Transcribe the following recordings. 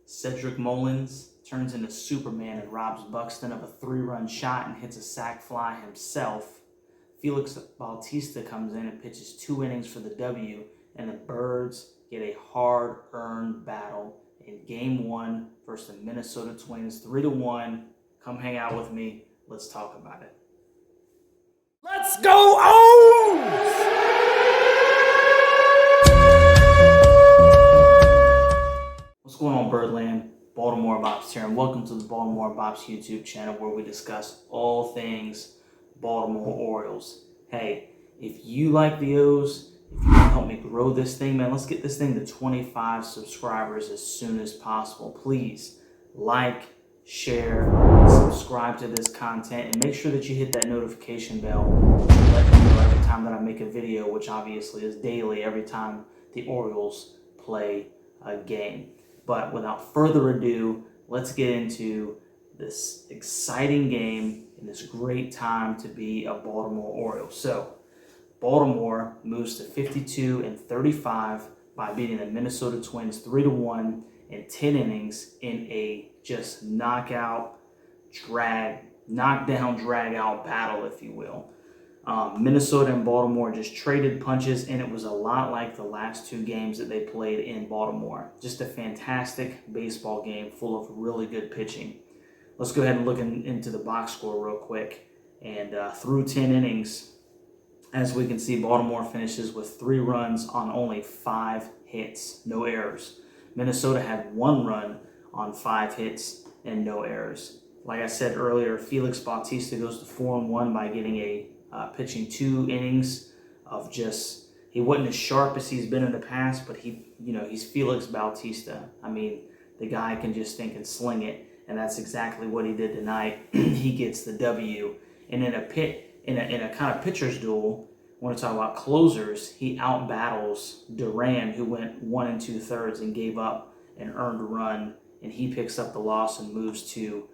Cedric Mullins turns into Superman and robs Buxton of a 3-run shot and hits a sac fly himself. Felix Bautista comes in and pitches 2 innings for the W, and the Birds get a hard-earned battle in Game 1 versus the Minnesota Twins, 3-1. Come hang out with me. Let's talk about it. Let's go O's! What's going on, Birdland? Baltimore Bops here, and welcome to the Baltimore Bops YouTube channel where we discuss all things Baltimore Orioles. Hey, if you like the O's, if you can help me grow this thing, man, let's get this thing to 25 subscribers as soon as possible. Please like, share, subscribe to this content, and make sure that you hit that notification bell and let me know every time that I make a video, which obviously is daily every time the Orioles play a game. But without further ado, let's get into this exciting game and this great time to be a Baltimore Oriole. So, Baltimore moves to 52-35 by beating the Minnesota Twins 3-1 in 10 innings in a just knockdown, drag out battle, if you will. Minnesota and Baltimore just traded punches, and it was a lot like the last 2 games that they played in Baltimore. Just a fantastic baseball game full of really good pitching. Let's go ahead and look into the box score real quick. And through 10 innings, as we can see, Baltimore finishes with 3 runs on only 5 hits, no errors. Minnesota had 1 run on 5 hits and no errors. Like I said earlier, Felix Bautista goes to 4-1 by getting pitching 2 innings of just, he wasn't as sharp as he's been in the past, but he's Felix Bautista. I mean, the guy can just think and sling it, and that's exactly what he did tonight. He gets the W, and in a kind of pitcher's duel, I want to talk about closers, he out-battles Duran, who went 1 2/3 and gave up an earned run, and he picks up the loss and moves to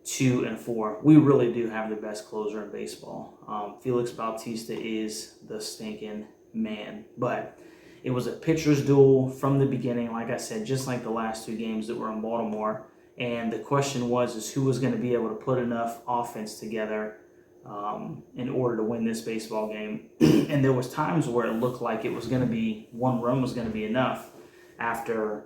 2-4. We really do have the best closer in baseball. Felix Bautista is the stinking man. But it was a pitcher's duel from the beginning, like I said, just like the last 2 games that were in Baltimore. And the question was who was going to be able to put enough offense together in order to win this baseball game. And there was times where it looked like it was going to be 1 run was going to be enough after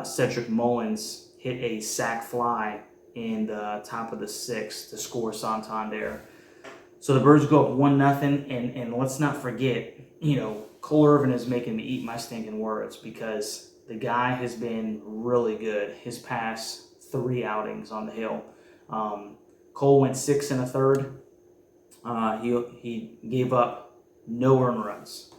Cedric Mullins hit a sac fly in the top of the 6th to score Santander. So the Birds go up 1-0, and let's not forget, Cole Irvin is making me eat my stinking words because the guy has been really good his past 3 outings on the hill. Cole went 6 1/3. He gave up no earned runs.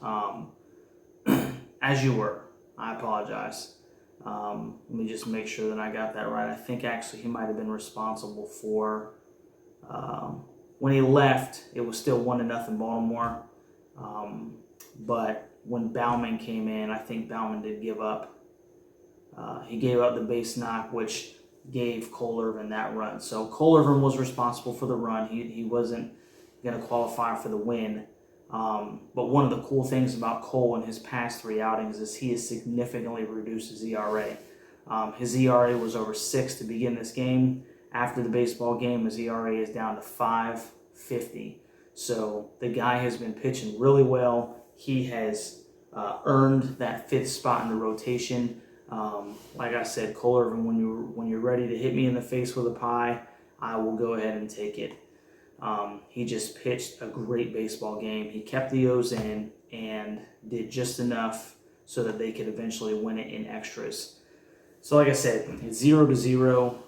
As you were. I apologize. Let me just make sure that I got that right. I think actually he might have been responsible for, when he left, it was still 1-0 Baltimore. But when Bauman came in, I think Bauman did give up. He gave up the base knock, which gave Cole Irvin that run. So Cole Irvin was responsible for the run. He wasn't going to qualify for the win. But one of the cool things about Cole in his past 3 outings is he has significantly reduced his ERA. His ERA was over 6 to begin this game. After the baseball game, his ERA is down to 5.50. So the guy has been pitching really well. He has earned that 5th spot in the rotation. Like I said, Cole Irvin, when you're ready to hit me in the face with a pie, I will go ahead and take it. He just pitched a great baseball game. He kept the O's in and did just enough so that they could eventually win it in extras. So like I said, it's 0-0.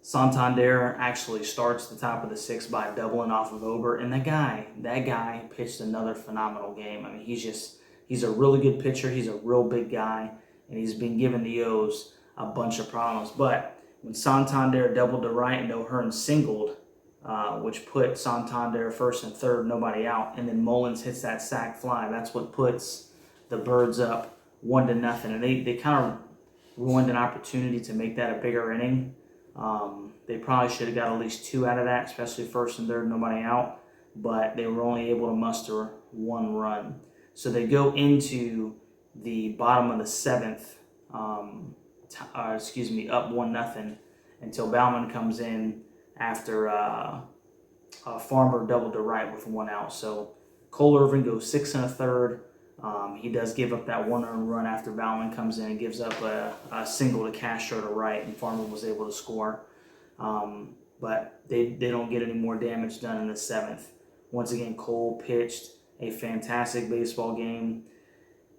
Santander actually starts the top of the 6th by doubling off of Ober, and that guy pitched another phenomenal game. I mean, he's a really good pitcher. He's a real big guy, and he's been giving the O's a bunch of problems. But when Santander doubled to right and O'Hearn singled, which put Santander 1st and 3rd, nobody out, and then Mullins hits that sac fly, that's what puts the Birds up 1-0. And they kind of ruined an opportunity to make that a bigger inning. They probably should have got at least 2 out of that, especially 1st and 3rd, nobody out. But they were only able to muster 1 run. So they go into the bottom of the 7th up 1-0 until Bauman comes in after Farmer doubled to right with 1 out. So Cole Irvin goes 6 1/3. He does give up that 1 earned run after Bauman comes in and gives up a single to Castro to right, and Farmer was able to score. But they don't get any more damage done in the 7th. Once again, Cole pitched a fantastic baseball game,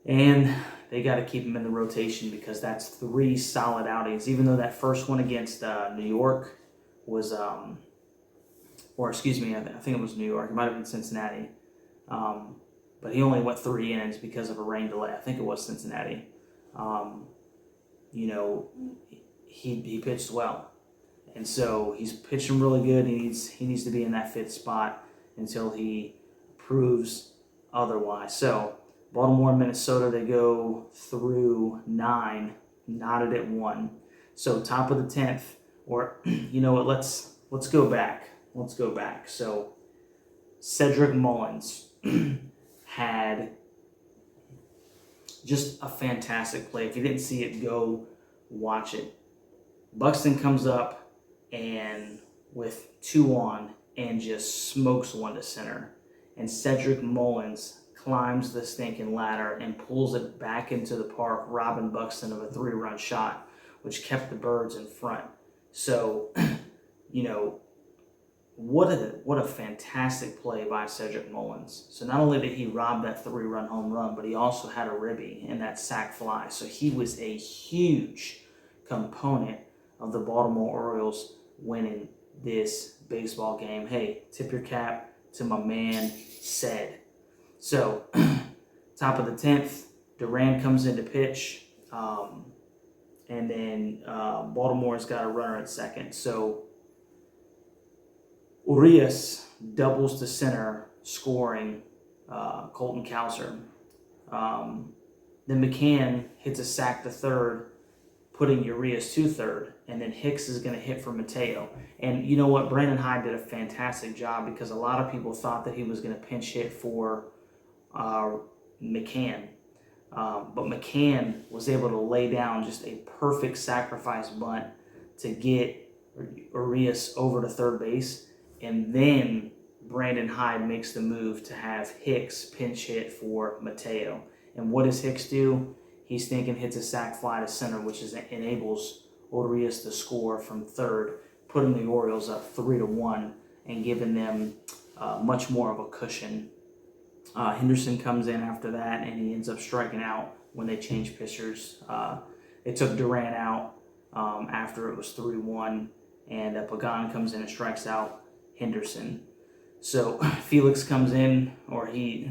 and they got to keep him in the rotation because that's 3 solid outings. Even though that first one against New York was, I think it was New York. It might have been Cincinnati. But he only went 3 innings because of a rain delay. I think it was Cincinnati. He pitched well. And so he's pitching really good. He needs to be in that 5th spot until he proves otherwise. So Baltimore and Minnesota, they go through 9, knotted at 1. So top of the 10th, or you know what? Let's go back. Let's go back. So Cedric Mullins had just a fantastic play. If you didn't see it, go watch it. Buxton comes up and with 2 on and just smokes one to center. And Cedric Mullins climbs the stinking ladder and pulls it back into the park, robbing Buxton of a 3-run shot, which kept the Birds in front. So, what a fantastic play by Cedric Mullins. So not only did he rob that 3-run home run, but he also had a ribby in that sac fly. So he was a huge component of the Baltimore Orioles winning this baseball game. Hey, tip your cap to my man, Ced. So, top of the 10th, Duran comes in to pitch, and then Baltimore's got a runner at second. So, Urias doubles to center, scoring Colton Cowser. Then McCann hits a sac to third, putting Urias to third, and then Hicks is going to hit for Mateo. And you know what? Brandon Hyde did a fantastic job because a lot of people thought that he was going to pinch hit for McCann. But McCann was able to lay down just a perfect sacrifice bunt to get Urias over to third base. And then Brandon Hyde makes the move to have Hicks pinch hit for Mateo. And what does Hicks do? He hits a sac fly to center, which enables Urias to score from third, putting the Orioles up 3-1 and giving them much more of a cushion. Henderson comes in after that, and he ends up striking out when they changed pitchers. They took Duran out after it was 3-1, and Pagan comes in and strikes out Henderson. So Felix comes in, he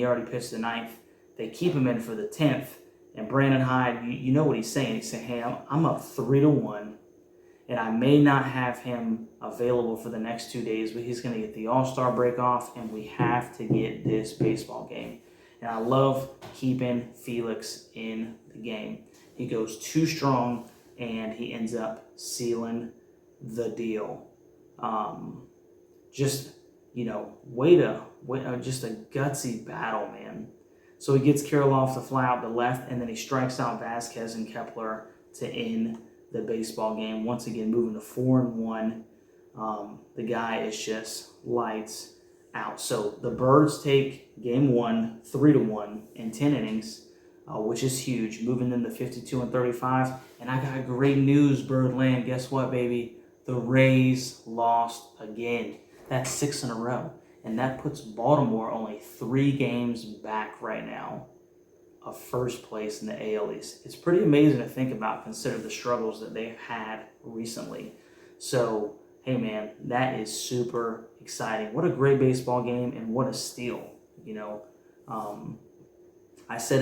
already pitched the 9th. They keep him in for the 10th. And Brandon Hyde, you know what he's saying. He's saying, hey, I'm up 3-1, and I may not have him available for the next 2 days, but he's going to get the All-Star break off, and we have to get this baseball game. And I love keeping Felix in the game. He goes too strong, and he ends up sealing the deal. Just a gutsy battle, man. So he gets Kirilloff to fly out to left, and then he strikes out Vasquez and Kepler to end the baseball game. Once again, moving to 4-1. The guy is just lights out. So the Birds take game 1, 3-1 in 10 innings, which is huge, moving them to 52-35. And I got great news, Birdland. Guess what, baby? The Rays lost again. That's 6 in a row. And that puts Baltimore only 3 games back right now of first place in the AL East. It's pretty amazing to think about, consider the struggles that they've had recently. So, hey man, that is super exciting. What a great baseball game, and what a steal. I said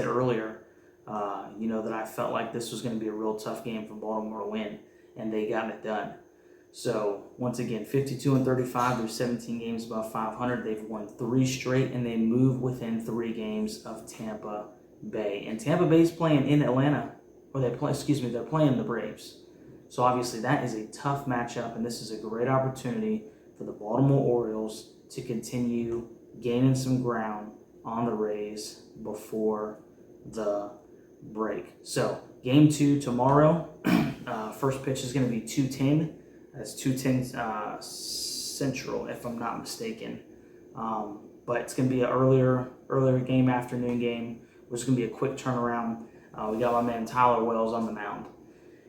earlier, that I felt like this was going to be a real tough game for Baltimore to win, and they got it done. So, once again, 52-35, they're 17 games above 500. They've won 3 straight, and they move within 3 games of Tampa Bay. And Tampa Bay's playing in Atlanta, they're playing the Braves. So, obviously, that is a tough matchup, and this is a great opportunity for the Baltimore Orioles to continue gaining some ground on the Rays before the break. So, Game 2 tomorrow. First pitch is going to be 2:10. That's 2:10 Central, if I'm not mistaken. But it's going to be an earlier game, afternoon game. It's going to be a quick turnaround. We got my man Tyler Wells on the mound.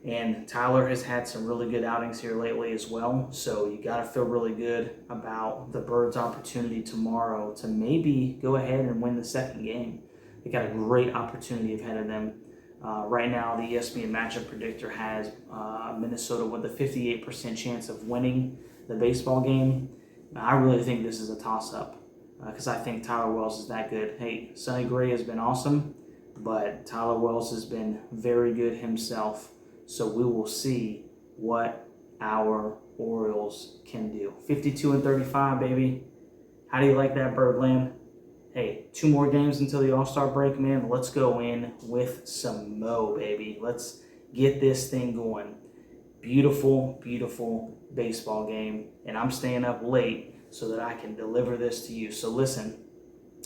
And Tyler has had some really good outings here lately as well. So you got to feel really good about the Birds' opportunity tomorrow to maybe go ahead and win the second game. They got a great opportunity ahead of them. Right now, the ESPN matchup predictor has Minnesota with a 58% chance of winning the baseball game. I really think this is a toss-up because I think Tyler Wells is that good. Hey, Sonny Gray has been awesome, but Tyler Wells has been very good himself. So we will see what our Orioles can do. 52-35, baby. How do you like that, Birdland? Hey, 2 more games until the All-Star break, man. Let's go in with some mo, baby. Let's get this thing going. Beautiful, beautiful baseball game. And I'm staying up late so that I can deliver this to you. So listen,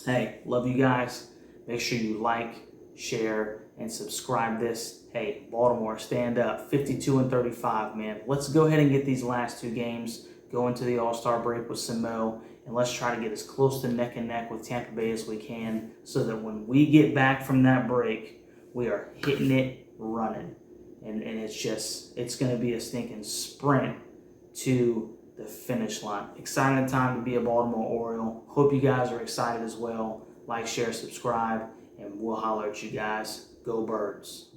hey, love you guys. Make sure you like, share, and subscribe this. Hey, Baltimore, stand up. 52-35, man. Let's go ahead and get these last 2 games, go into the All-Star break with some mo, and let's try to get as close to neck and neck with Tampa Bay as we can so that when we get back from that break, we are hitting it running. And it's going to be a stinking sprint to the finish line. Exciting time to be a Baltimore Oriole. Hope you guys are excited as well. Like, share, subscribe, and we'll holler at you guys. Go Birds.